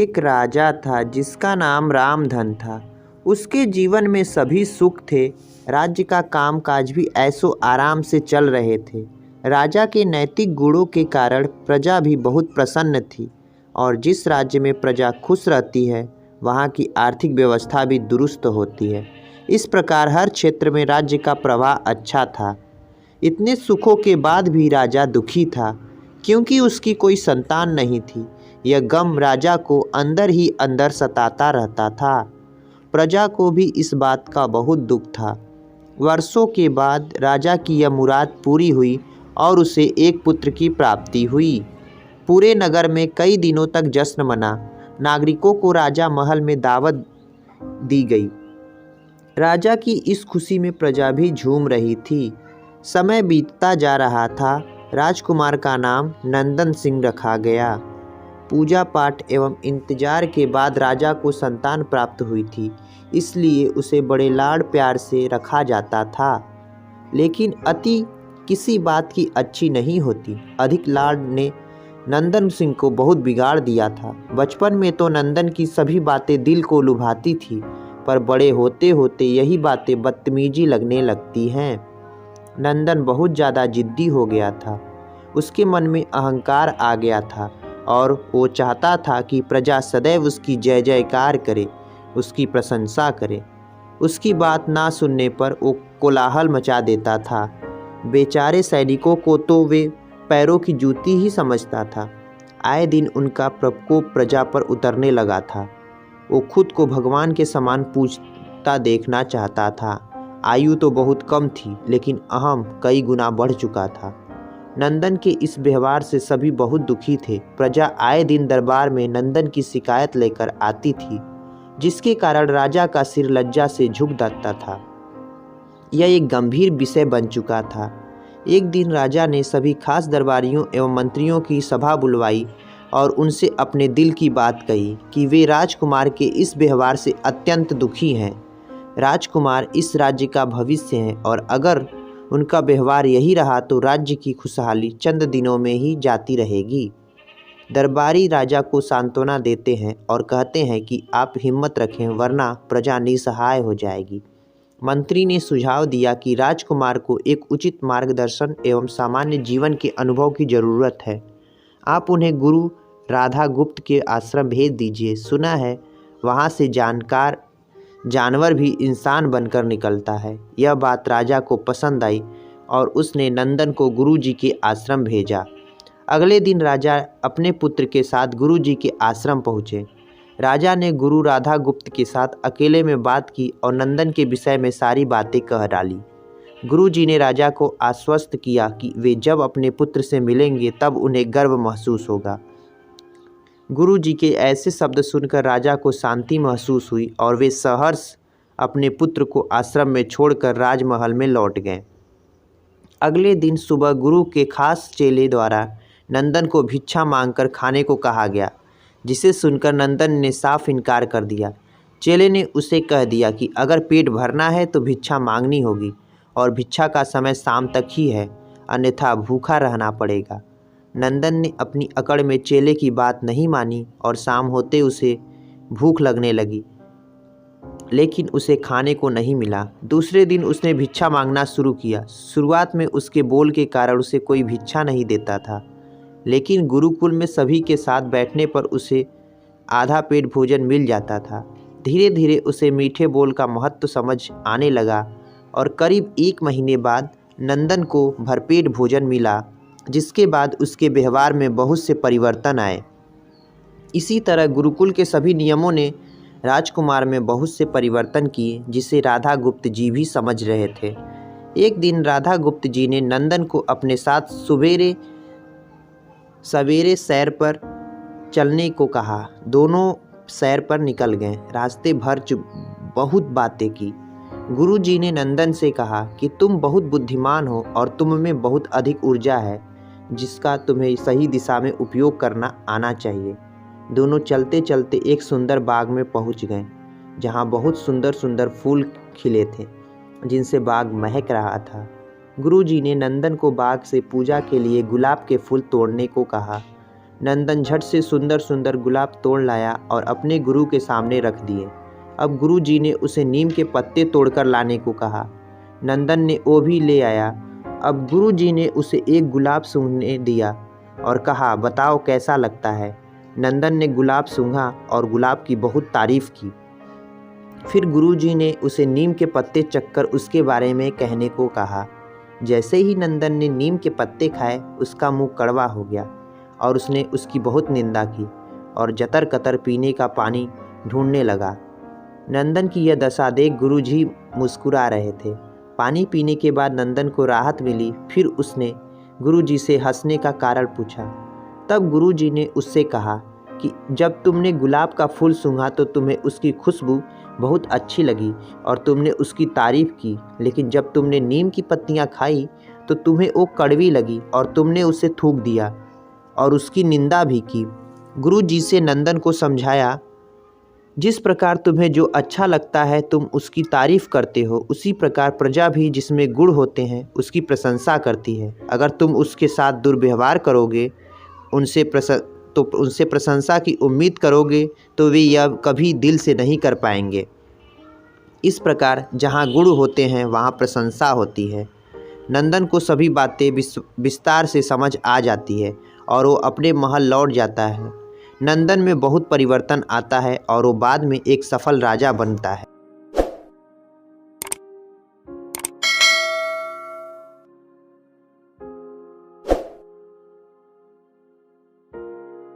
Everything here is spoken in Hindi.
एक राजा था जिसका नाम रामधन था। उसके जीवन में सभी सुख थे। राज्य का कामकाज भी ऐसो आराम से चल रहे थे। राजा के नैतिक गुणों के कारण प्रजा भी बहुत प्रसन्न थी और जिस राज्य में प्रजा खुश रहती है वहाँ की आर्थिक व्यवस्था भी दुरुस्त होती है। इस प्रकार हर क्षेत्र में राज्य का प्रवाह अच्छा था। इतने सुखों के बाद भी राजा दुखी था क्योंकि उसकी कोई संतान नहीं थी। यह गम राजा को अंदर ही अंदर सताता रहता था। प्रजा को भी इस बात का बहुत दुख था। वर्षों के बाद राजा की यह मुराद पूरी हुई और उसे एक पुत्र की प्राप्ति हुई। पूरे नगर में कई दिनों तक जश्न मना। नागरिकों को राजा महल में दावत दी गई। राजा की इस खुशी में प्रजा भी झूम रही थी। समय बीतता जा रहा था। राजकुमार का नाम नंदन सिंह रखा गया। पूजा पाठ एवं इंतजार के बाद राजा को संतान प्राप्त हुई थी, इसलिए उसे बड़े लाड़ प्यार से रखा जाता था। लेकिन अति किसी बात की अच्छी नहीं होती। अधिक लाड़ ने नंदन सिंह को बहुत बिगाड़ दिया था। बचपन में तो नंदन की सभी बातें दिल को लुभाती थी, पर बड़े होते होते यही बातें बदतमीजी लगने लगती हैं। नंदन बहुत ज़्यादा जिद्दी हो गया था। उसके मन में अहंकार आ गया था और वो चाहता था कि प्रजा सदैव उसकी जय जयकार करे, उसकी प्रशंसा करे। उसकी बात ना सुनने पर वो कोलाहल मचा देता था। बेचारे सैनिकों को तो वे पैरों की जूती ही समझता था। आए दिन उनका प्रकोप प्रजा पर उतरने लगा था। वो खुद को भगवान के समान पूजता देखना चाहता था। आयु तो बहुत कम थी, लेकिन अहम कई गुना बढ़ चुका था। नंदन के इस व्यवहार से सभी बहुत दुखी थे। प्रजा आए दिन दरबार में नंदन की शिकायत लेकर आती थी, जिसके कारण राजा का सिर लज्जा से झुक जाता था। यह एक गंभीर विषय बन चुका था। एक दिन राजा ने सभी खास दरबारियों एवं मंत्रियों की सभा बुलवाई और उनसे अपने दिल की बात कही कि वे राजकुमार के इस व्यवहार से अत्यंत दुखी हैं। राजकुमार इस राज्य का भविष्य हैं और अगर उनका व्यवहार यही रहा तो राज्य की खुशहाली चंद दिनों में ही जाती रहेगी। दरबारी राजा को सांत्वना देते हैं और कहते हैं कि आप हिम्मत रखें, वरना प्रजा निसहाय हो जाएगी। मंत्री ने सुझाव दिया कि राजकुमार को एक उचित मार्गदर्शन एवं सामान्य जीवन के अनुभव की ज़रूरत है। आप उन्हें गुरु राधा गुप्त के आश्रम भेज दीजिए। सुना है वहाँ से जानवर भी इंसान बनकर निकलता है। यह बात राजा को पसंद आई और उसने नंदन को गुरुजी के आश्रम भेजा। अगले दिन राजा अपने पुत्र के साथ गुरुजी के आश्रम पहुँचे। राजा ने गुरु राधा गुप्त के साथ अकेले में बात की और नंदन के विषय में सारी बातें कह डाली। गुरुजी ने राजा को आश्वस्त किया कि वे जब अपने पुत्र से मिलेंगे तब उन्हें गर्व महसूस होगा। गुरुजी के ऐसे शब्द सुनकर राजा को शांति महसूस हुई और वे सहर्ष अपने पुत्र को आश्रम में छोड़कर राजमहल में लौट गए। अगले दिन सुबह गुरु के खास चेले द्वारा नंदन को भिक्षा मांगकर खाने को कहा गया, जिसे सुनकर नंदन ने साफ इनकार कर दिया। चेले ने उसे कह दिया कि अगर पेट भरना है तो भिक्षा मांगनी होगी और भिक्षा का समय शाम तक ही है, अन्यथा भूखा रहना पड़ेगा। नंदन ने अपनी अकड़ में चेले की बात नहीं मानी और शाम होते उसे भूख लगने लगी, लेकिन उसे खाने को नहीं मिला। दूसरे दिन उसने भिक्षा मांगना शुरू किया। शुरुआत में उसके बोल के कारण उसे कोई भिक्षा नहीं देता था, लेकिन गुरुकुल में सभी के साथ बैठने पर उसे आधा पेट भोजन मिल जाता था। धीरे धीरे उसे मीठे बोल का महत्व समझ आने लगा और करीब 1 महीने बाद नंदन को भरपेट भोजन मिला, जिसके बाद उसके व्यवहार में बहुत से परिवर्तन आए। इसी तरह गुरुकुल के सभी नियमों ने राजकुमार में बहुत से परिवर्तन किए, जिसे राधा गुप्त जी भी समझ रहे थे। एक दिन राधा गुप्त जी ने नंदन को अपने साथ सवेरे सैर पर चलने को कहा। दोनों सैर पर निकल गए। रास्ते भर बहुत बातें की। गुरुजी ने नंदन से कहा कि तुम बहुत बुद्धिमान हो और तुम में बहुत अधिक ऊर्जा है, जिसका तुम्हें सही दिशा में उपयोग करना आना चाहिए। दोनों चलते चलते एक सुंदर बाग में पहुंच गए, जहां बहुत सुंदर सुंदर फूल खिले थे, जिनसे बाग महक रहा था। गुरुजी ने नंदन को बाग से पूजा के लिए गुलाब के फूल तोड़ने को कहा। नंदन झट से सुंदर सुंदर गुलाब तोड़ लाया और अपने गुरु के सामने रख दिए। अब गुरु जी ने उसे नीम के पत्ते तोड़कर लाने को कहा। नंदन ने वो भी ले आया। अब गुरु जी ने उसे एक गुलाब सूंघने दिया और कहा, बताओ कैसा लगता है। नंदन ने गुलाब सूंघा और गुलाब की बहुत तारीफ की। फिर गुरु जी ने उसे नीम के पत्ते चखकर उसके बारे में कहने को कहा। जैसे ही नंदन ने नीम के पत्ते खाए, उसका मुंह कड़वा हो गया और उसने उसकी बहुत निंदा की और जतर कतर पीने का पानी ढूंढने लगा। नंदन की यह दशा देख गुरुजी मुस्कुरा रहे थे। पानी पीने के बाद नंदन को राहत मिली। फिर उसने गुरुजी से हंसने का कारण पूछा। तब गुरुजी ने उससे कहा कि जब तुमने गुलाब का फूल सूंघा तो तुम्हें उसकी खुशबू बहुत अच्छी लगी और तुमने उसकी तारीफ की, लेकिन जब तुमने नीम की पत्तियां खाई तो तुम्हें वो कड़वी लगी और तुमने उसे थूक दिया और उसकी निंदा भी की। गुरु जी से नंदन को समझाया, जिस प्रकार तुम्हें जो अच्छा लगता है तुम उसकी तारीफ करते हो, उसी प्रकार प्रजा भी जिसमें गुण होते हैं उसकी प्रशंसा करती है। अगर तुम उसके साथ दुर्व्यवहार करोगे, उनसे प्रशंसा की उम्मीद करोगे तो वे यह कभी दिल से नहीं कर पाएंगे। इस प्रकार जहाँ गुण होते हैं वहाँ प्रशंसा होती है। नंदन को सभी बातें विस्तार से समझ आ जाती है और वो अपने महल लौट जाता है। नंदन में बहुत परिवर्तन आता है और वो बाद में एक सफल राजा बनता है।